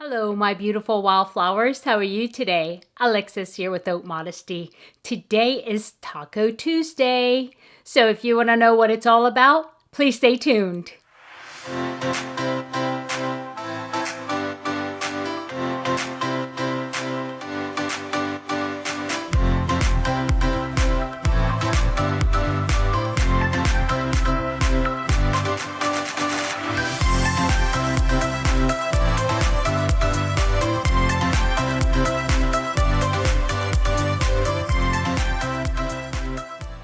Hello, my beautiful wildflowers. How are you today? Alexis here with Modesty. Today is Taco Tuesday. So if you want to know what it's all about, please stay tuned.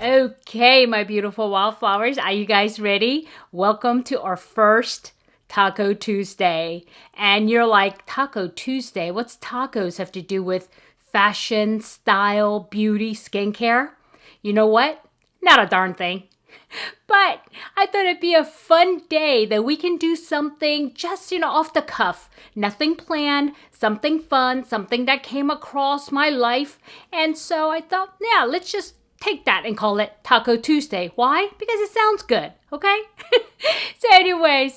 Okay, my beautiful wildflowers, are you guys ready? Welcome to our first Taco Tuesday. And you're like, Taco Tuesday? What's tacos have to do with fashion, style, beauty, skincare? You know what? Not a darn thing. But I thought it'd be a fun day that we can do something just, off the cuff. Nothing planned, something fun, something that came across my life. And so I thought, yeah, let's just take that and call it Taco Tuesday. Why? Because it sounds good, okay? So anyway,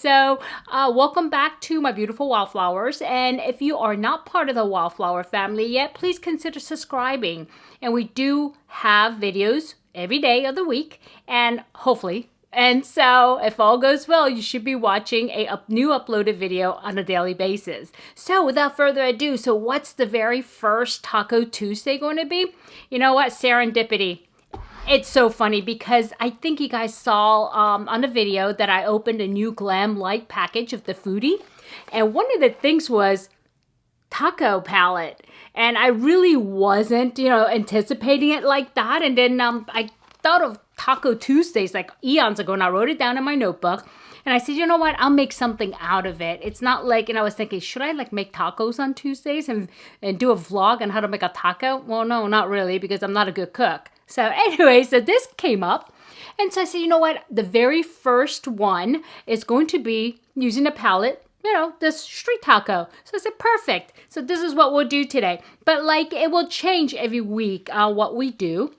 welcome back to my beautiful wildflowers. And if you are not part of the wildflower family yet, please consider subscribing. And we do have videos every day of the week, and hopefully. And so if all goes well, you should be watching a new uploaded video on a daily basis. So without further ado, so what's the very first Taco Tuesday going to be? You know what? Serendipity. It's so funny because I think you guys saw on the video that I opened a new Glam Light package of the Foodie. And one of the things was taco palette. And I really wasn't, anticipating it like that. And then I thought of Taco Tuesdays like eons ago, and I wrote it down in my notebook. And I said, you know what? I'll make something out of it. It's not like, and I was thinking, should I make tacos on Tuesdays and do a vlog on how to make a taco? Well, no, not really, because I'm not a good cook. So anyway, so this came up. And so I said, you know what? The very first one is going to be using a palette, this street taco. So I said, perfect. So this is what we'll do today. But it will change every week what we do.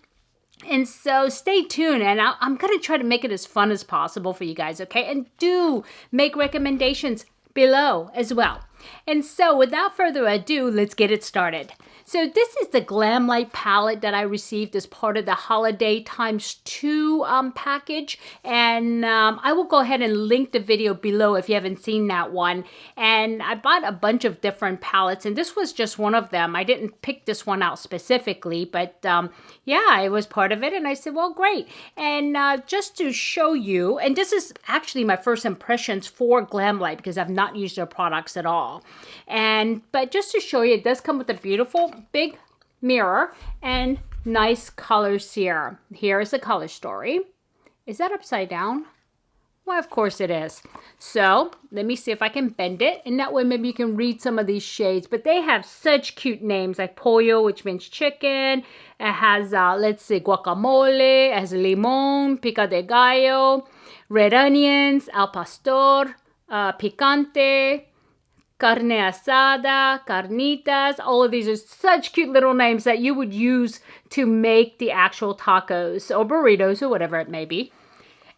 And so stay tuned, and I'm going to try to make it as fun as possible for you guys, okay? And do make recommendations below as well. And so without further ado, let's get it started. So this is the Glam Light palette that I received as part of the Holiday ×2 package. And I will go ahead and link the video below if you haven't seen that one. And I bought a bunch of different palettes, and this was just one of them. I didn't pick this one out specifically, but yeah, it was part of it. And I said, well, great. And just to show you, and this is actually my first impressions for Glam Light because I've not used their products at all. But just to show you, it does come with a beautiful big mirror and nice colors here. Here is the color story. Is that upside down? Well, of course it is. So let me see if I can bend it, and that way maybe you can read some of these shades. But they have such cute names like pollo, which means chicken. It has, let's see, guacamole. It has limon, pico de gallo, red onions, al pastor, picante, carne asada, carnitas. All of these are such cute little names that you would use to make the actual tacos or burritos or whatever it may be.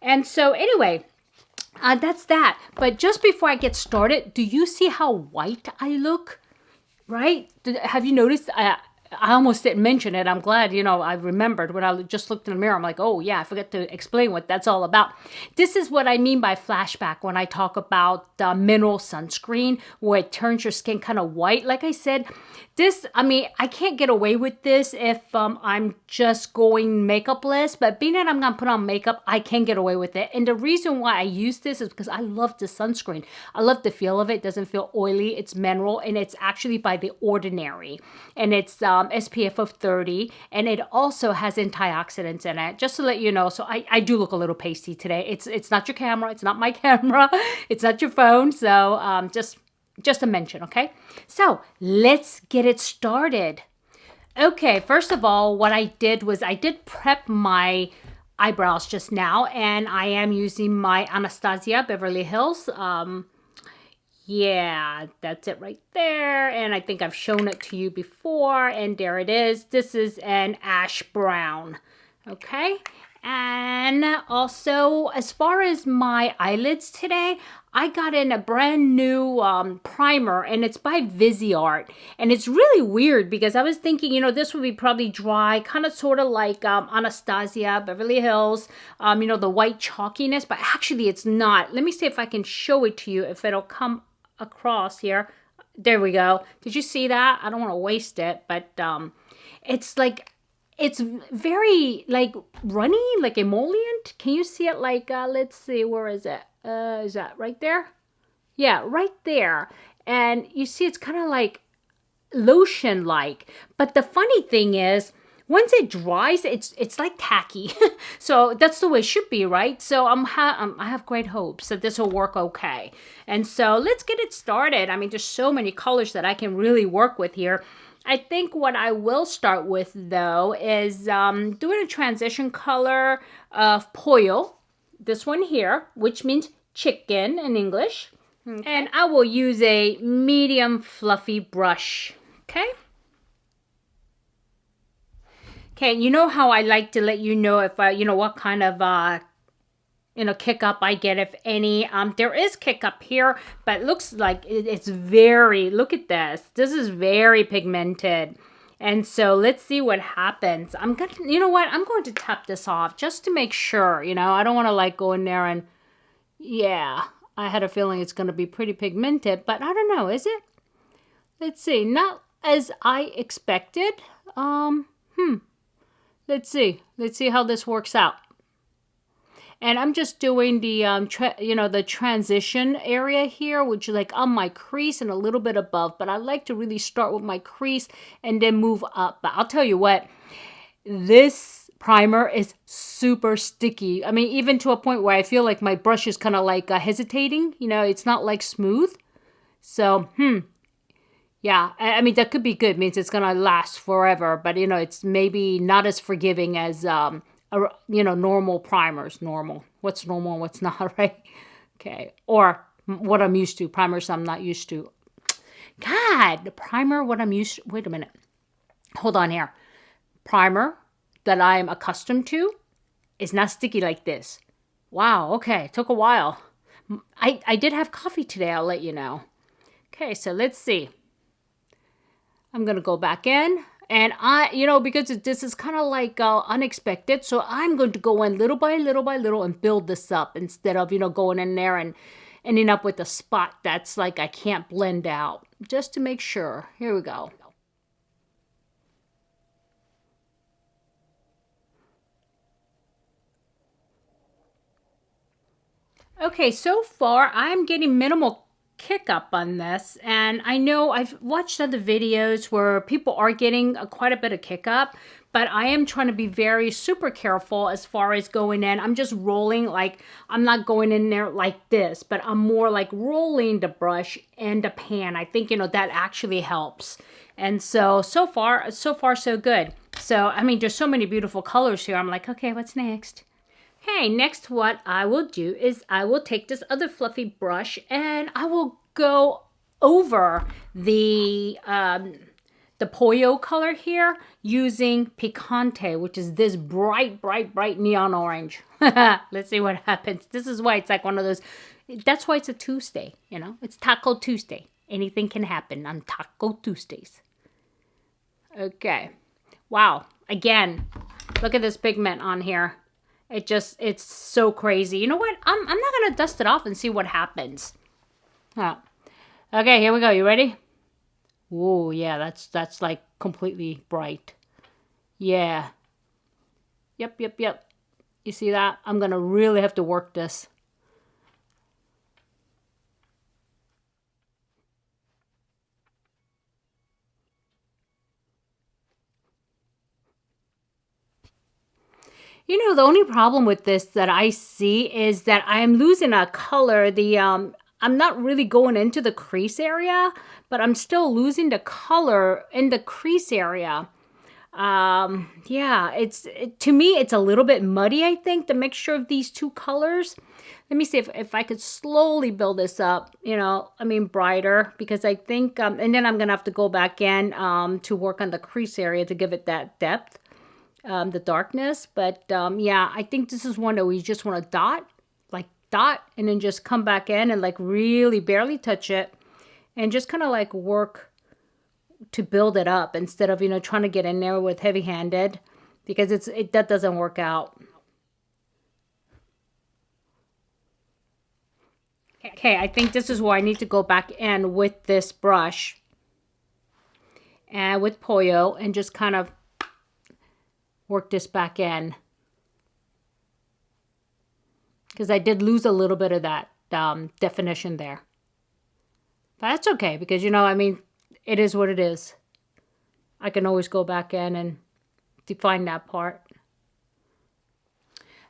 And so anyway, that's that. But just before I get started, do you see how white I look? Right? Have you noticed? I almost didn't mention it. I'm glad, I remembered when I just looked in the mirror. I'm like, oh yeah, I forgot to explain what that's all about. This is what I mean by flashback when I talk about mineral sunscreen, where it turns your skin kind of white. Like I said, I can't get away with this if I'm just going makeupless, but being that I'm going to put on makeup, I can get away with it. And the reason why I use this is because I love the sunscreen. I love the feel of it. It doesn't feel oily. It's mineral, and it's actually by The Ordinary. And it's SPF of 30, and it also has antioxidants in it, just to let you know. So I do look a little pasty today. It's not your camera. It's not my camera. It's not your phone. So just a mention, okay? So let's get it started. Okay, first of all, what I did was I did prep my eyebrows just now, and I am using my Anastasia Beverly Hills. Yeah, that's it right there. And I think I've shown it to you before, and there it is. This is an ash brown, okay? And also, as far as my eyelids today, I got in a brand new primer, and it's by Viseart. And it's really weird because I was thinking, you know, this would be probably dry, kind of sort of like Anastasia, Beverly Hills, you know, the white chalkiness, but actually it's not. Let me see if I can show it to you, if it'll come across here. There we go. Did you see that? I don't want to waste it, but it's like, it's very like runny, like emollient. Can you see it? Like, let's see, where is it? Is that right there? Yeah, right there. And you see it's kind of like lotion-like. But the funny thing is, once it dries, it's like tacky. So that's the way it should be, right? So I have great hopes that this will work okay. And so let's get it started. I mean, there's so many colors that I can really work with here. I think what I will start with, though, is doing a transition color of Pollo. This one here, which means chicken in English. Okay. And I will use a medium fluffy brush. Okay? Okay, you know how I like to let you know if you know, what kind of you know, kick up I get, if any. There is kick up here, but it looks like it's very, look at this. This is very pigmented. And so let's see what happens. I'm going to, you know what? I'm going to tap this off just to make sure, you know. I don't want to like go in there and, yeah, I had a feeling it's going to be pretty pigmented, but I don't know, is it? Let's see. Not as I expected. Let's see. Let's see how this works out. And I'm just doing the, you know, the transition area here, which is like on my crease and a little bit above. But I like to really start with my crease and then move up. But I'll tell you what, this primer is super sticky. I mean, even to a point where I feel like my brush is kind of like hesitating. You know, it's not like smooth. So, yeah, I mean, that could be good. It means it's going to last forever. But, you know, it's maybe not as forgiving as... you know, normal primers. Normal. What's normal and what's not, right? Okay. Or what I'm used to. Primers I'm not used to. God, the primer, what I'm used to. Wait a minute. Hold on here. Primer that I'm accustomed to is not sticky like this. Wow. Okay. It took a while. I did have coffee today. I'll let you know. Okay. So let's see. I'm going to go back in. And you know, because this is kind of like unexpected, so I'm going to go in little by little by little and build this up instead of, you know, going in there and ending up with a spot that's like I can't blend out. Just to make sure. Here we go. Okay, so far I'm getting minimal kick up on this, and I know I've watched other videos where people are getting quite a bit of kick up, but I am trying to be very super careful as far as going in. I'm just rolling, like I'm not going in there like this, but I'm more like rolling the brush and the pan. I think, you know, that actually helps. And so far so good. So I mean, there's so many beautiful colors here. I'm like, okay, what's next? Okay, next what I will do is I will take this other fluffy brush and I will go over the Pollo color here using Picante, which is this bright neon orange. Let's see what happens. This is why it's like one of those, that's why it's a Tuesday, you know? It's Taco Tuesday. Anything can happen on Taco Tuesdays. Okay. Wow. Again, look at this pigment on here. It's so crazy. You know what? I'm not going to dust it off and see what happens. Oh. Okay, here we go. You ready? Whoa, yeah, that's like completely bright. Yeah. Yep. You see that? I'm going to really have to work this. You know, the only problem with this that I see is that I am losing a color. I'm not really going into the crease area, but I'm still losing the color in the crease area. Yeah, to me, it's a little bit muddy, I think, the mixture of these two colors. Let me see if I could slowly build this up, you know, I mean, brighter, because I think, and then I'm going to have to go back in to work on the crease area to give it that depth. The darkness, but yeah, I think this is one that we just want to dot, like dot and then just come back in and like really barely touch it and just kind of like work to build it up instead of, you know, trying to get in there with heavy-handed, because that doesn't work out. Okay, I think this is where I need to go back in with this brush and with Pollo and just kind of work this back in, because I did lose a little bit of that definition there. But that's okay, because, you know, I mean, it is what it is. I can always go back in and define that part.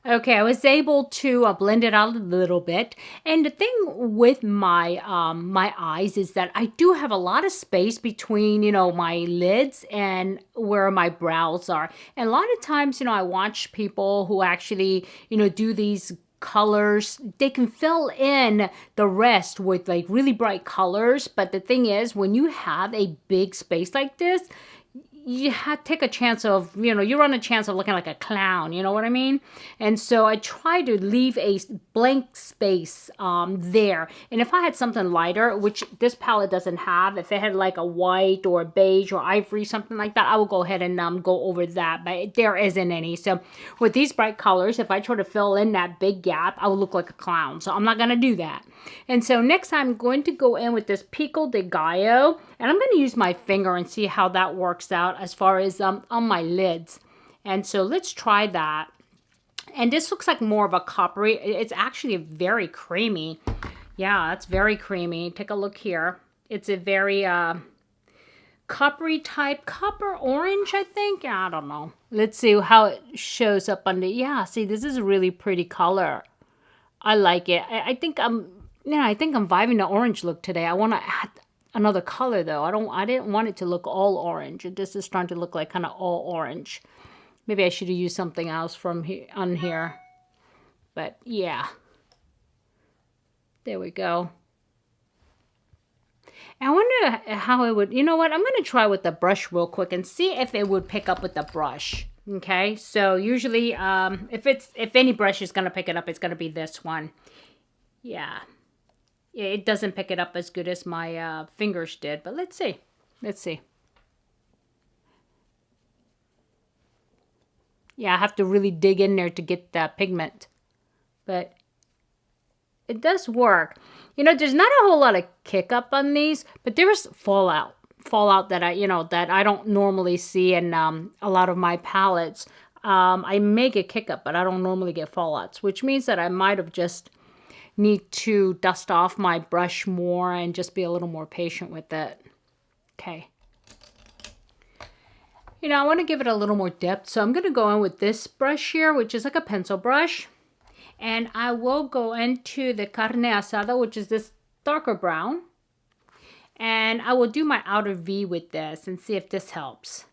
Okay, I was able to blend it out a little bit. And the thing with my my eyes is that I do have a lot of space between, you know, my lids and where my brows are. And a lot of times, you know, I watch people who actually, you know, do these colors. They can fill in the rest with like really bright colors. But the thing is, when you have a big space like this, you take a chance of, you know, you run a chance of looking like a clown, you know what I mean? And so I try to leave a blank space there. And if I had something lighter, which this palette doesn't have, if it had like a white or a beige or ivory, something like that, I will go ahead and go over that, but there isn't any. So with these bright colors, if I try to fill in that big gap, I would look like a clown. So I'm not going to do that. And so next I'm going to go in with this Pico de Gallo, and I'm going to use my finger and see how that works out as far as on my lids. And so let's try that. And this looks like more of a coppery. It's actually very creamy. Yeah, it's very creamy. Take a look here. It's a very coppery type, copper orange, I think. I don't know. Let's see how it shows up on the, yeah, see, this is a really pretty color. I like it. I think I'm vibing the orange look today. I want to add another color though. I didn't want it to look all orange. This is starting to look like kind of all orange. Maybe I should have used something else from here on here. But yeah. There we go. I wonder how it would, you know what? I'm going to try with the brush real quick and see if it would pick up with the brush. Okay, so usually if any brush is going to pick it up, it's going to be this one. Yeah. It doesn't pick it up as good as my fingers did, but let's see. Let's see. Yeah, I have to really dig in there to get that pigment. But it does work. You know, there's not a whole lot of kick up on these, but there's fallout that I don't normally see in a lot of my palettes. I may get kick up, but I don't normally get fallouts, which means that I might have just need to dust off my brush more and just be a little more patient with it. Okay. You know, I want to give it a little more depth, so I'm going to go in with this brush here, which is like a pencil brush. And I will go into the carne asada, which is this darker brown. And I will do my outer V with this and see if this helps.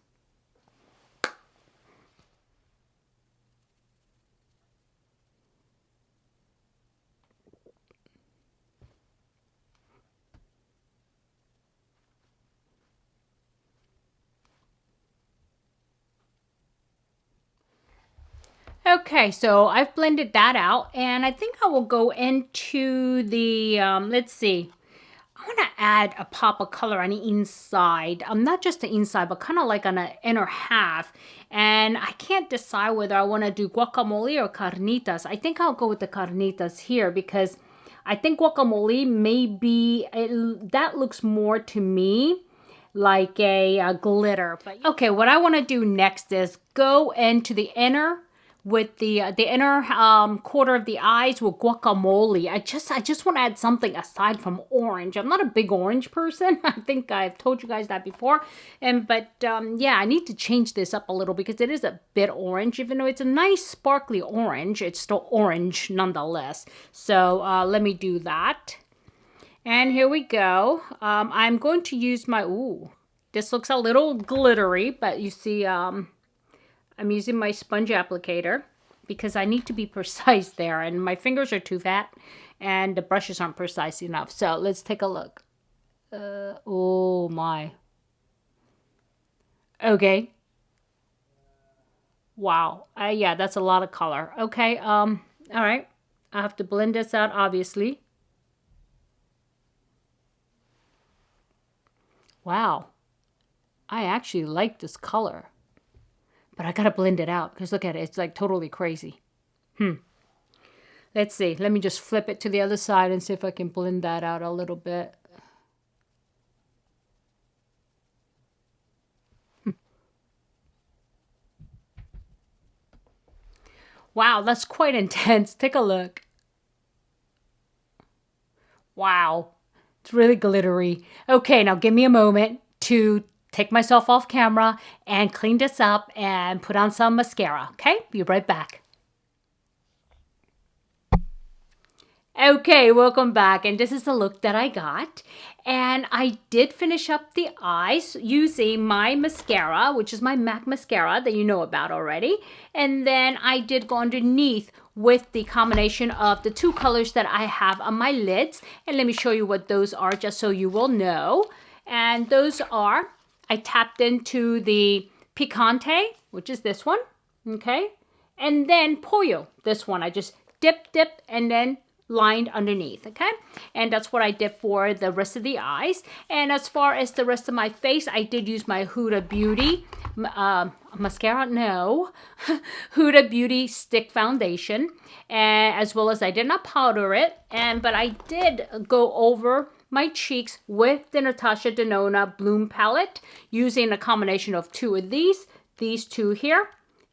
Okay, so I've blended that out, and I think I will go into the, let's see. I want to add a pop of color on the inside. Not just the inside, but kind of like on the inner half. And I can't decide whether I want to do guacamole or carnitas. I think I'll go with the carnitas here because I think guacamole may be, that looks more to me like a glitter. But okay, what I want to do next is go into the inner with the inner quarter of the eyes with guacamole. I just want to add something aside from orange. I'm not a big orange person. I think I've told you guys that before. But yeah, I need to change this up a little because it is a bit orange. Even though it's a nice sparkly orange, it's still orange nonetheless. So let me do that. And here we go. I'm going to use my, ooh, this looks a little glittery, but you see, I'm using my sponge applicator because I need to be precise there, and my fingers are too fat and the brushes aren't precise enough. So let's take a look. Oh my. Okay. Wow. Yeah, that's a lot of color. Okay. All right. I have to blend this out, obviously. Wow. I actually like this color. But I gotta blend it out because look at it. It's like totally crazy. Let's see. Let me just flip it to the other side and see if I can blend that out a little bit. Wow, that's quite intense. Take a look. Wow. It's really glittery. Okay, now give me a moment to take myself off camera and clean this up and put on some mascara. Okay, be right back. Okay, welcome back. And this is the look that I got. And I did finish up the eyes using my mascara, which is my MAC mascara that you know about already. And then I did go underneath with the combination of the two colors that I have on my lids. And let me show you what those are just so you will know. And those are, I tapped into the Picante, which is this one, okay? And then Pollo, this one. I just dip, and then lined underneath, okay? And that's what I did for the rest of the eyes. And as far as the rest of my face, I did use my Huda Beauty mascara, no, Huda Beauty Stick Foundation, and as well as I did not powder it, but I did go over my cheeks with the Natasha Denona Bloom palette using a combination of two of these two here.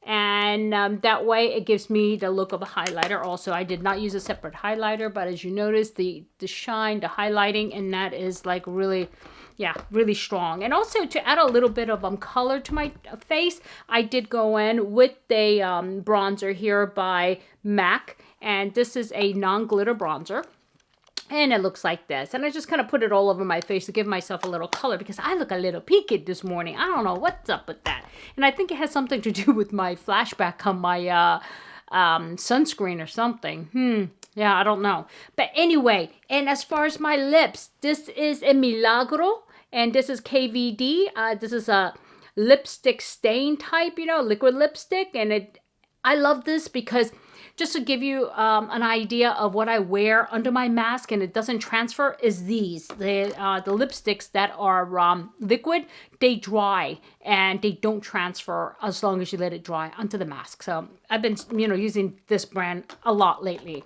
And that way it gives me the look of a highlighter. Also, I did not use a separate highlighter, but as you notice, the shine, the highlighting, and that is like really, yeah, really strong. And also to add a little bit of color to my face, I did go in with the bronzer here by MAC. And this is a non-glitter bronzer. And it looks like this. And I just kind of put it all over my face to give myself a little color because I look a little peaked this morning. I don't know what's up with that. And I think it has something to do with my flashback on my sunscreen or something. Yeah, I don't know. But anyway, and as far as my lips, this is a Milagro. And this is KVD. This is a lipstick stain type, you know, liquid lipstick. And I love this because just to give you an idea of what I wear under my mask and it doesn't transfer is these. The lipsticks that are liquid, they dry and they don't transfer as long as you let it dry onto the mask. So I've been, you know, using this brand a lot lately.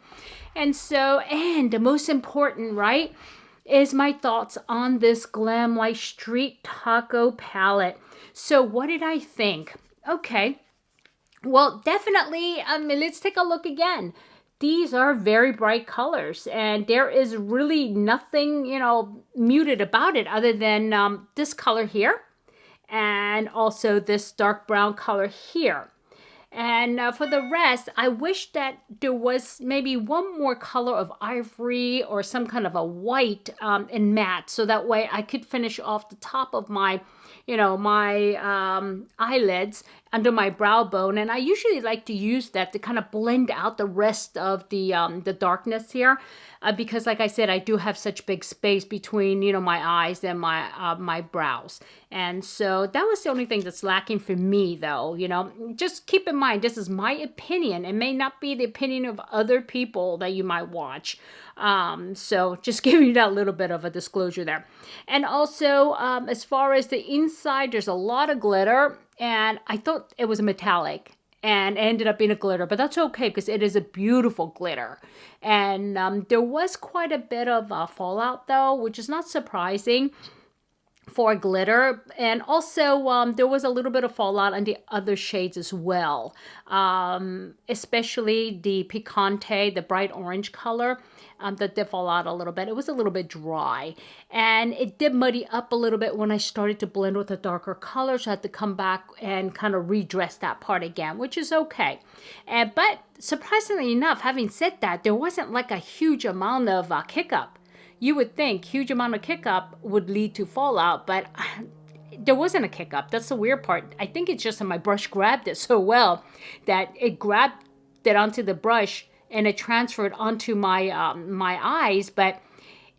And so, and the most important, right, is my thoughts on this Glam Light Street Taco palette. So what did I think? Okay. Well, definitely, let's take a look again. These are very bright colors, and there is really nothing, you know, muted about it other than this color here, and also this dark brown color here. And for the rest, I wish that there was maybe one more color of ivory or some kind of a white in matte, so that way I could finish off the top of my, you know, my eyelids under my brow bone. And I usually like to use that to kind of blend out the rest of the darkness here. Because like I said, I do have such big space between, you know, my eyes and my brows. And so that was the only thing that's lacking for me though, you know. Just keep in mind, this is my opinion. It may not be the opinion of other people that you might watch. So just giving you that little bit of a disclosure there. And also, as far as the inside, there's a lot of glitter. And I thought it was a metallic. And it ended up being a glitter, but that's okay because it is a beautiful glitter. And there was quite a bit of fallout though, which is not surprising for glitter. And also there was a little bit of fallout on the other shades as well, especially the Picante, the bright orange color. That did fall out a little bit. It was a little bit dry and it did muddy up a little bit when I started to blend with a darker color. So I had to come back and kind of redress that part again, which is okay. But surprisingly enough, having said that, there wasn't like a huge amount of kick up. You would think huge amount of kick up would lead to fallout, but there wasn't a kick up. That's the weird part. I think it's just that my brush grabbed it so well that it grabbed it onto the brush and it transferred onto my my eyes, but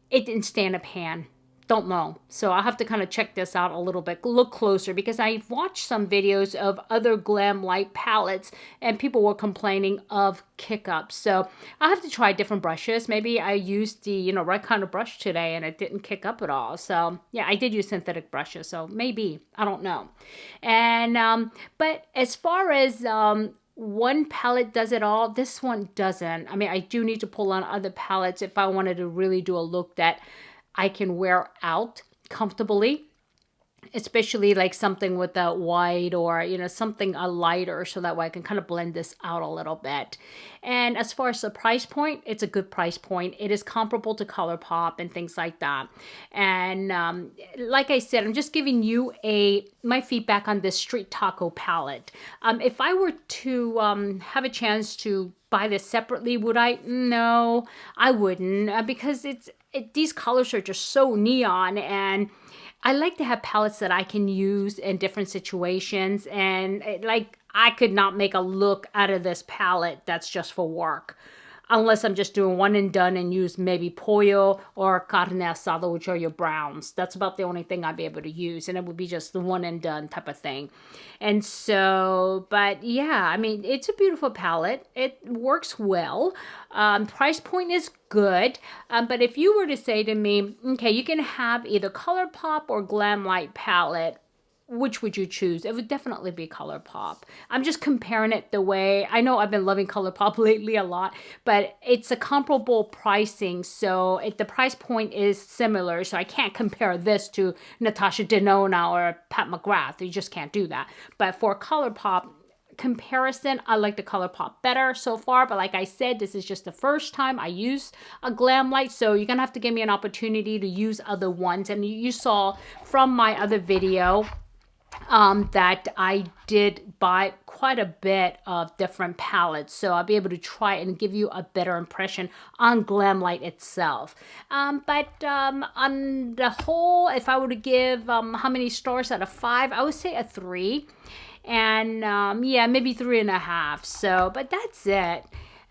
it didn't stand a pan. don't know. So I'll have to kind of check this out a little bit, look closer, because I've watched some videos of other glam light palettes and people were complaining of kick-ups. So I'll have to try different brushes. Maybe I used the, right kind of brush today and it didn't kick up at all. So yeah, I did use synthetic brushes. So maybe, I don't know. And, but as far as, one palette does it all, this one doesn't. I mean, I do need to pull on other palettes if I wanted to really do a look that I can wear out comfortably, especially like something with a white or, something a lighter, so that way I can kind of blend this out a little bit. And as far as the price point, it's a good price point. It is comparable to Colourpop and things like that. And like I said, I'm just giving you my feedback on this Street Taco palette. If I were to have a chance to buy this separately, would I? No, I wouldn't, because these colors are just so neon, and I like to have palettes that I can use in different situations, and I could not make a look out of this palette that's just for work, unless I'm just doing one and done and use maybe pollo or carne asada, which are your browns. That's about the only thing I'd be able to use, and it would be just the one and done type of thing. And so, but yeah, I mean, it's a beautiful palette. It works well. Price point is good. But if you were to say to me, okay, you can have either Colourpop or Glam Light palette, which would you choose? It would definitely be Colourpop. I'm just comparing it the way, I know I've been loving Colourpop lately a lot, but it's a comparable pricing. So the price point is similar. So I can't compare this to Natasha Denona or Pat McGrath. You just can't do that. But for Colourpop comparison, I like the Colourpop better so far. But like I said, this is just the first time I used a glam light, so you're gonna have to give me an opportunity to use other ones. And you saw from my other video that I did buy quite a bit of different palettes, so I'll be able to try and give you a better impression on glam light itself. But on the whole, if I were to give how many stars out of 5, I would say a 3. And yeah, maybe 3.5. So, but that's it.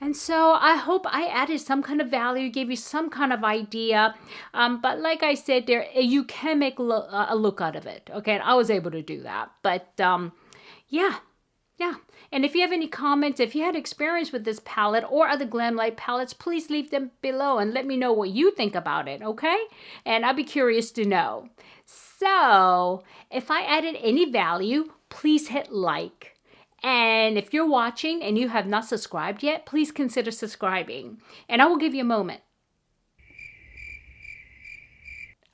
And so I hope I added some kind of value, gave you some kind of idea. But like I said, you can make a look out of it. Okay, and I was able to do that. But yeah. And if you have any comments, if you had experience with this palette or other glam light palettes, please leave them below and let me know what you think about it, okay? And I'll be curious to know. So if I added any value, please hit like. And if you're watching and you have not subscribed yet, please consider subscribing. And I will give you a moment.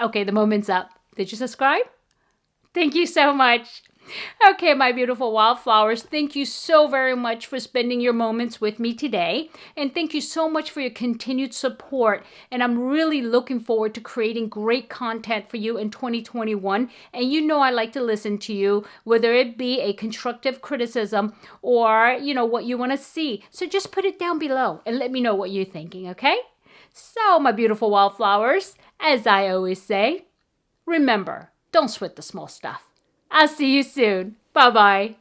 Okay, the moment's up. Did you subscribe? Thank you so much. Okay, my beautiful wildflowers, thank you so very much for spending your moments with me today. And thank you so much for your continued support. And I'm really looking forward to creating great content for you in 2021. And you know I like to listen to you, whether it be a constructive criticism or, what you want to see. So just put it down below and let me know what you're thinking, okay? So, my beautiful wildflowers, as I always say, remember, don't sweat the small stuff. I'll see you soon. Bye-bye.